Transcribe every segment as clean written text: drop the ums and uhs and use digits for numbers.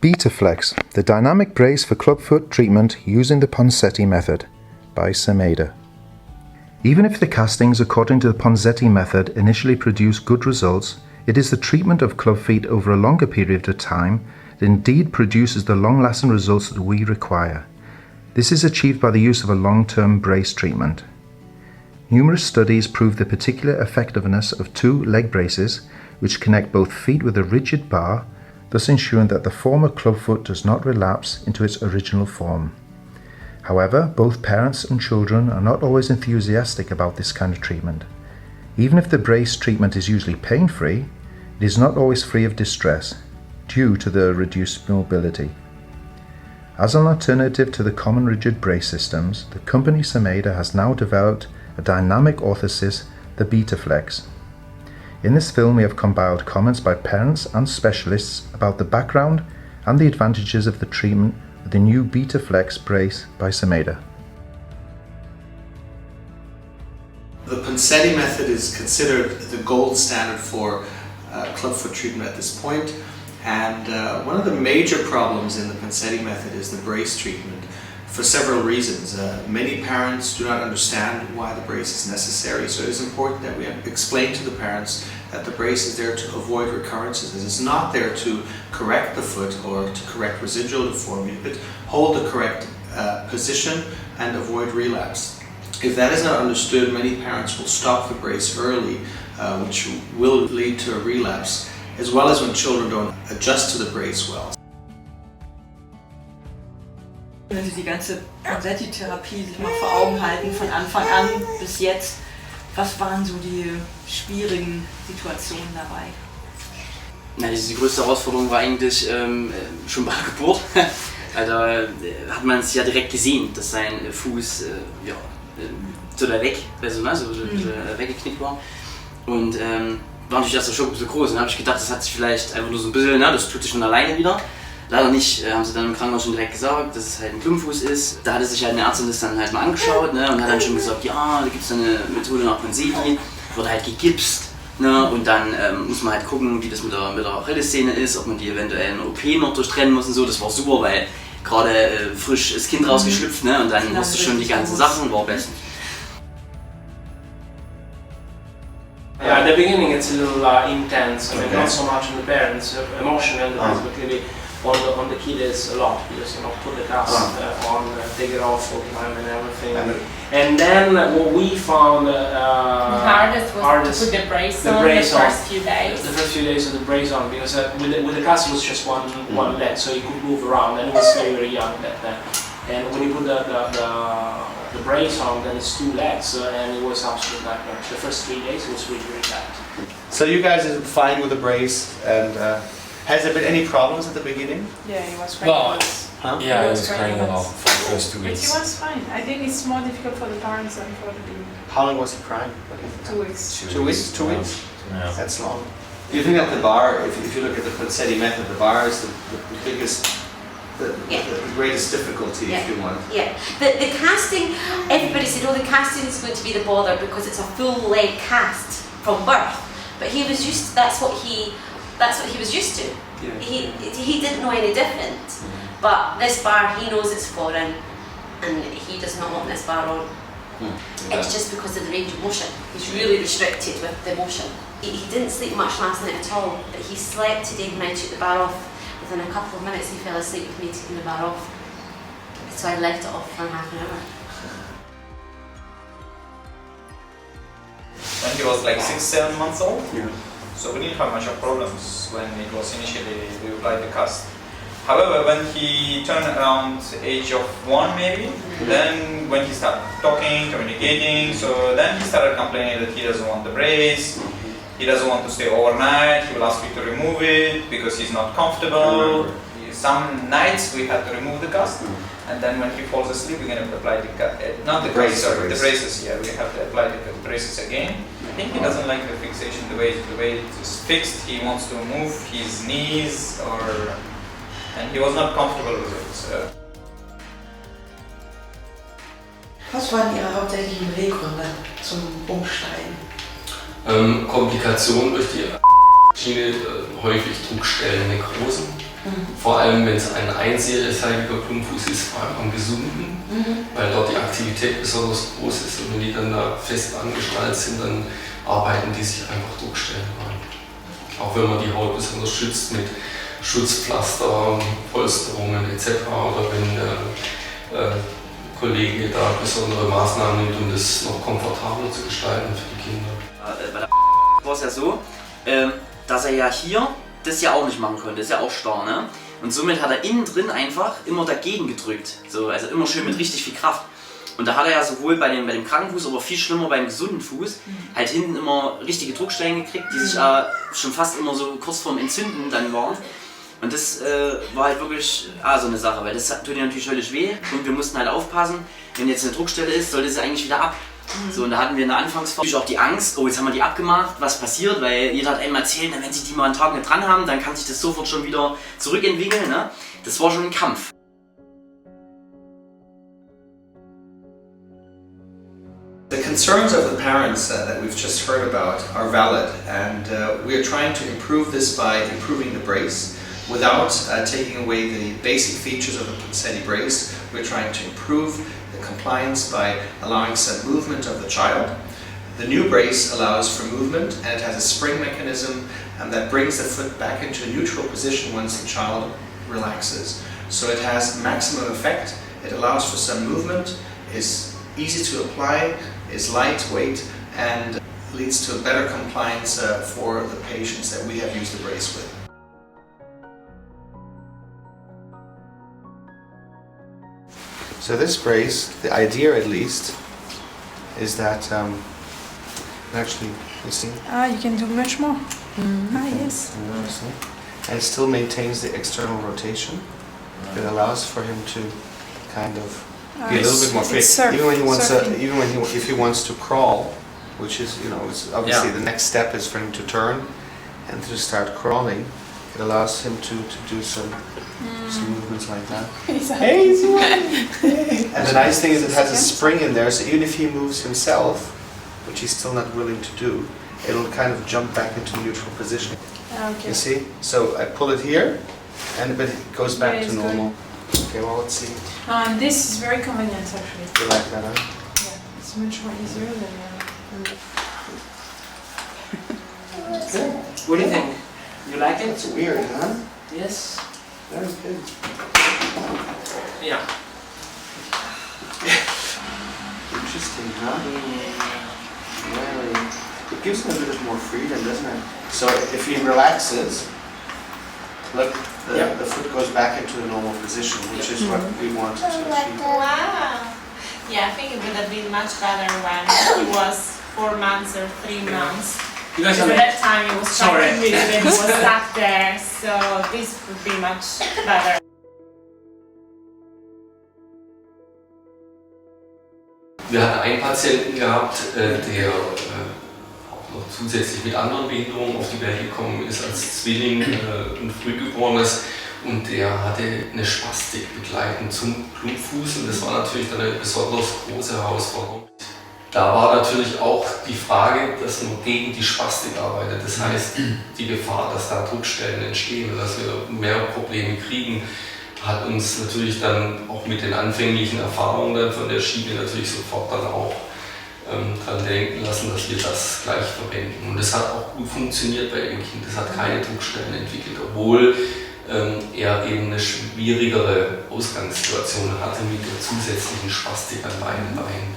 BetaFlex, the dynamic brace for clubfoot treatment using the Ponseti method, by Semeda. Even if the castings according to the Ponseti method initially produce good results, it is the treatment of club feet over a longer period of time that indeed produces the long-lasting results that we require. This is achieved by the use of a long-term brace treatment. Numerous studies prove the particular effectiveness of two leg braces which connect both feet with a rigid bar, thus ensuring that the former clubfoot does not relapse into its original form. However, both parents and children are not always enthusiastic about this kind of treatment. Even if the brace treatment is usually pain-free, it is not always free of distress due to the reduced mobility. As an alternative to the common rigid brace systems, the company Semeda has now developed a dynamic orthosis, the BetaFlex. In this film we have compiled comments by parents and specialists about the background and the advantages of the treatment with the new BetaFlex brace by Semeda. The Ponseti method is considered the gold standard for clubfoot treatment at this point, and one of the major problems in the Ponseti method is the brace treatment for several reasons. Many parents do not understand why the brace is necessary, so it is important that we explain to the parents that the brace is there to avoid recurrences. It is not there to correct the foot or to correct residual deformity, but hold the correct position and avoid relapse. If that is not understood, many parents will stop the brace early, which will lead to a relapse, as well as when children don't adjust to the brace well. Wenn Sie die ganze Ponseti-Therapie sich mal vor Augen halten, von Anfang an bis jetzt, was waren so die schwierigen Situationen dabei? Na, die größte Herausforderung war eigentlich schon bei der Geburt. Also hat man es ja direkt gesehen, dass sein Fuß so da weg, also, ne, so weggeknickt war. Und war natürlich erst der Schock so groß. Und dann habe ich gedacht, das hat sich vielleicht einfach nur so ein bisschen, ne, das tut sich schon alleine wieder. Leider nicht, haben sie dann im Krankenhaus schon direkt gesagt, dass es halt ein Klumpfuß ist. Da hatte sich halt eine Ärztin das dann halt mal angeschaut, ne, und hat dann schon gesagt, ja, da gibt es eine Methode nach Ponseti, wird halt gegipst, ne, und dann muss man halt gucken, wie das mit der Achillessehne ist, ob man die eventuell in der OP noch durchtrennen muss und so. Das war super, weil gerade frisch das Kind rausgeschlüpft, ne, und dann wusste schon die ganzen Sachen, war bestens. Yeah, at the beginning it's a little intense. I mean, not so much on the parents, emotional, but clearly on the kid is a lot, because put the cast on, take it off full time and everything. And then what we found hardest was to put the brace on the first few days. The first few days of the brace on, because with the cast it was just one leg, so he could move around, and he was very, very young back then. And when you put the brace on, then it's two legs, and it was absolutely nightmare. The first 3 days it was really, really bad. So you guys are fine with the brace, and has there been any problems at the beginning? Yeah, he was crying. Well, yeah, he was crying a lot for the first 2 But weeks. he was fine. I think it's more difficult for the parents than for the baby. How long was he crying? 2 weeks. 2 weeks? 2 weeks? Yeah. That's long. Do you think that the bar, if you look at the Ponseti method, the bar is the biggest, the greatest difficulty, if you want? Yeah. The casting, everybody said, oh, the casting is going to be the bother because it's a full leg cast from birth. But he was used. That's what he was used to. Yeah. He didn't know any different. But this bar, he knows it's foreign, and he does not want this bar on. Yeah. It's just because of the range of motion. He's really restricted with the motion. He didn't sleep much last night at all, but he slept today when I took the bar off. Within a couple of minutes he fell asleep with me taking the bar off. So I left it off for half an hour. When he was like 6-7 months old, Yeah. so we didn't have much of problems when it was initially we applied the cast. However, when he turned around the age of 1 maybe, then when he started talking, communicating, so then he started complaining that he doesn't want the brace, he doesn't want to stay overnight, he will ask me to remove it because he's not comfortable. Some nights we had to remove the cast, and then when he falls asleep we're going to apply the braces, yeah, we have to apply the braces again. I think he doesn't like the fixation, the way it is fixed. He wants to move his knees, and he was not comfortable with it. So. Was waren Ihre hauptsächlichen Beweggründe zum Umsteigen? Komplikationen durch die Schiene, häufig Druckstellen, Nekrosen. Vor allem, wenn es ein einseitiger Klumpfuß ist, vor allem am gesunden, weil dort die Aktivität besonders groß ist. Und wenn die dann da fest angeschnallt sind, dann arbeiten die sich einfach Druckstellen rein. Auch wenn man die Haut besonders schützt mit Schutzpflaster, Polsterungen etc. oder wenn der Kollege da besondere Maßnahmen nimmt, um das noch komfortabler zu gestalten für die Kinder. Bei der war es ja so, dass er ja hier das ja auch nicht machen konnte, das ist ja auch starr, ne? Und somit hat er innen drin einfach immer dagegen gedrückt, so, also immer schön mit richtig viel Kraft. Und da hat er ja sowohl bei dem kranken Fuß, aber viel schlimmer beim gesunden Fuß, halt hinten immer richtige Druckstellen gekriegt, die sich schon fast immer so kurz vorm Entzünden dann waren. Und das war halt wirklich so eine Sache, weil das tut ja natürlich höllisch weh und wir mussten halt aufpassen, wenn jetzt eine Druckstelle ist, sollte sie eigentlich wieder ab. So, und da hatten wir in der Anfangsphase auch die Angst, oh, jetzt haben wir die abgemacht, was passiert, weil jeder hat einmal erzählt, wenn sie die mal einen Tag nicht dran haben, dann kann sich das sofort schon wieder zurückentwickeln. Ne? Das war schon ein Kampf. The concerns of the parents that we've just heard about are valid, and we are trying to improve this by improving the brace without taking away the basic features of the Ponseti brace. We're trying to improve the compliance by allowing some movement of the child. The new brace allows for movement, and it has a spring mechanism that brings the foot back into a neutral position once the child relaxes. So it has maximum effect, it allows for some movement, is easy to apply, is lightweight, and leads to a better compliance for the patients that we have used the brace with. So this brace, the idea at least, is that actually, you see? You can do much more. Yes. And it still maintains the external rotation. It allows for him to kind of be a little bit more free. Even when he wants, if he wants to crawl, which is, it's obviously the next step is for him to turn and to start crawling. It allows him to do some movements like that. And the nice thing is it has a spring in there, so even if he moves himself, which he's still not willing to do, it'll kind of jump back into neutral position. Okay. You see? So I pull it here, but it goes back to normal. Okay, well, let's see. This is very convenient actually. You like that, huh? Yeah, it's much more easier than. What do you think? You like it? It's weird, huh? Yes. Very good. Yeah. Interesting, huh? Very. It gives him a bit more freedom, doesn't it? So if he relaxes, look, the foot goes back into the normal position, which is what we wanted to achieve. Wow! Yeah, I think it would have been much better when he was 4 months or 3 months. Because at that time he was stuck in the middle and he was stuck there, so this would be much better. Wir hatten einen Patienten gehabt, der auch noch zusätzlich mit anderen Behinderungen auf die Welt gekommen ist, als Zwilling und Frühgeborenes, und der hatte eine Spastik begleitend zum Klumpfuß, und das war natürlich dann eine besonders große Herausforderung. Da war natürlich auch die Frage, dass man gegen die Spastik arbeitet. Das heißt, die Gefahr, dass da Druckstellen entstehen und dass wir mehr Probleme kriegen, hat uns natürlich dann auch mit den anfänglichen Erfahrungen dann von der Schiene natürlich sofort dann auch dran denken lassen, dass wir das gleich verwenden. Und das hat auch gut funktioniert bei dem Kind. Das hat keine Druckstellen entwickelt, obwohl er eben eine schwierigere Ausgangssituation hatte mit der zusätzlichen Spastik an beiden Beinen.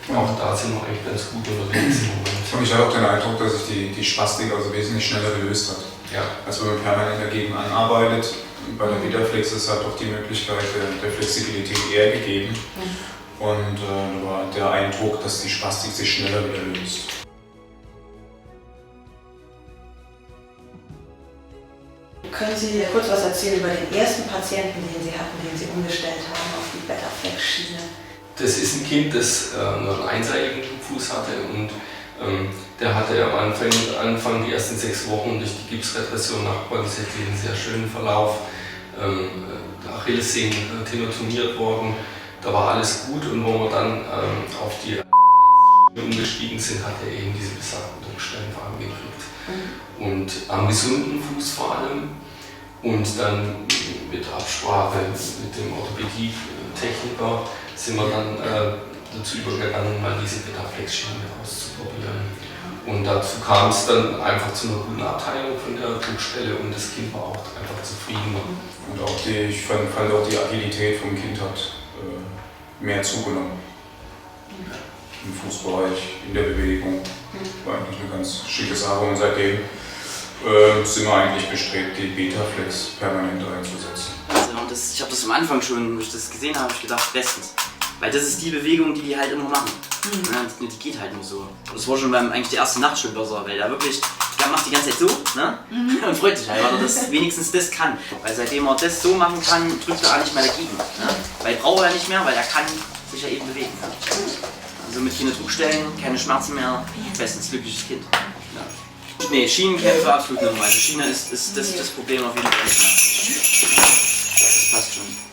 Auch da sind wir eigentlich ganz gut unterwegs im Moment. Und ich hatte auch den Eindruck, dass sich die Spastik also wesentlich schneller gelöst hat. Ja. Als wenn man permanent dagegen anarbeitet. Bei der Vitaflex ist halt auch die Möglichkeit der Flexibilität eher gegeben. Und da war der Eindruck, dass die Spastik sich schneller wieder löst. Können Sie kurz was erzählen über den ersten Patienten, den Sie hatten, den Sie umgestellt haben auf die Betaflex-Schiene? Das ist ein Kind, das nur einen einseitigen Fuß hatte, und der hatte am Anfang die ersten 6 Wochen durch die Gipsrepression nach Ponseti einen sehr schönen Verlauf. Der Achillessehnen tenotomiert worden, da war alles gut, und wo wir dann auf die umgestiegen sind, hat er eben diese besagten Druckstellen vor allem gekriegt. Und am gesunden Fuß vor allem Und dann mit Absprache mit dem Orthopädie-Techniker sind wir dann dazu übergegangen, mal diese Betaflex-Schiene auszuprobieren. Und dazu kam es dann einfach zu einer guten Abteilung von der Druckstelle und das Kind war auch einfach zufrieden. Und auch ich fand auch die Agilität vom Kind hat mehr zugenommen. Im Fußbereich, in der Bewegung. War eigentlich eine ganz schicke Sache und seitdem sind wir eigentlich bestrebt, die Betaflex permanent einzusetzen. Also, ich habe das am Anfang schon, als ich das gesehen habe, ich gedacht, bestens. Weil das ist die Bewegung, die halt immer machen. Ja, die geht halt nur so. Und das war schon eigentlich die erste Nacht schon besser, weil er wirklich, der macht die ganze Zeit so, ne? Und freut sich halt, weil er das wenigstens das kann. Weil seitdem er das so machen kann, drückt er auch nicht mehr dagegen. Ne? Weil braucht er nicht mehr, weil er kann sich ja eben bewegen. Also mit keine Druckstellen, keine Schmerzen mehr, bestens glückliches Kind. Ja. Nee, Schienenkämpfe absolut normal. Also Schiene ist das Problem auf jeden Fall nicht mehr. Das passt schon.